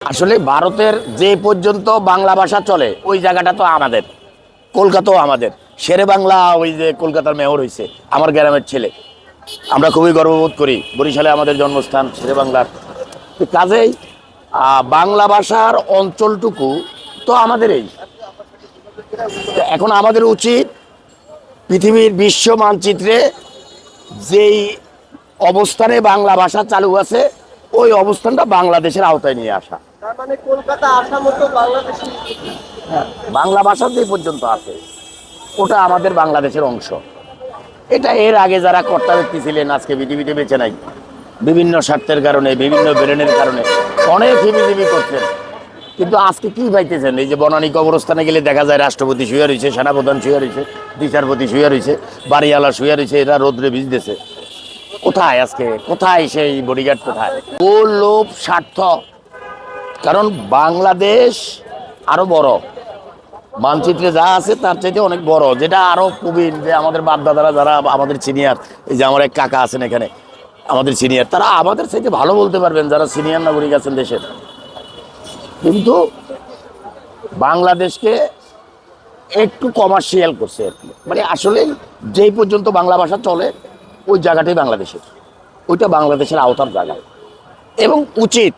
আসলে ভারতের যে পর্যন্ত বাংলা ভাষা চলে ওই জায়গাটা তো আমাদের, কলকাতাও আমাদের। শেরে বাংলা ওই যে কলকাতার মেয়র হয়েছে আমার গ্রামের ছেলে। আমরা খুবই গর্ববোধ করি, বরিশালে আমাদের জন্মস্থান শেরে বাংলার। তো কাজেই বাংলা ভাষার অঞ্চলটুকু তো আমাদেরই। তো এখন আমাদের উচিত পৃথিবীর বিশ্ব মানচিত্রে যেই অবস্থানে বাংলা ভাষা চালু আছে ওই অবস্থানটা বাংলাদেশের আওতায় নিয়ে আসা। তার মানে কলকাতা আসার মতো বাংলাদেশি। বাংলা ভাষা যে পর্যন্ত আছে ওটা আমাদের বাংলাদেশের অংশ। এটা এর আগে যারা কর্তা ব্যক্তি ছিলেন আজকে পৃথিবীতে বেঁচে নাই, বিভিন্ন স্বার্থের কারণে, বিভিন্ন ব্রেনের কারণে অনেক হিবিজিবি করছেন। কিন্তু আজকে কি পাইতেছেন? এই যে বনানী কবরস্থানে গেলে দেখা যায় রাষ্ট্রপতি শুয়ে রয়েছে, সেনাপ্রধান শুয়ে রয়েছে, বিচারপতি শুয়ে রয়েছে, বাড়িওয়ালা শুয়ে রয়েছে, এরা রোদ্রে ভিজতেছে। কোথায় আজকে, কোথায় সেই বডিগার্ড, কোথায় ও লোভ স্বার্থ? কারণ বাংলাদেশ আরো বড়, মানচিত্রে যা আছে তার চাইতে অনেক বড়, যেটা আরো প্রবীণ। যে আমাদের বাপ দাদারা যারা আমাদের সিনিয়র, এই যে আমার এক কাকা আছেন এখানে আমাদের সিনিয়র, তারা আমাদের চাইতে ভালো বলতে পারবেন, যারা সিনিয়র নাগরিক আছেন দেশের। কিন্তু বাংলাদেশকে একটু কমার্শিয়াল করছে আর কি। মানে আসলে যেই পর্যন্ত বাংলা ভাষা চলে ওই জায়গাটাই বাংলাদেশের, ওইটা বাংলাদেশের আওতার জায়গা এবং উচিত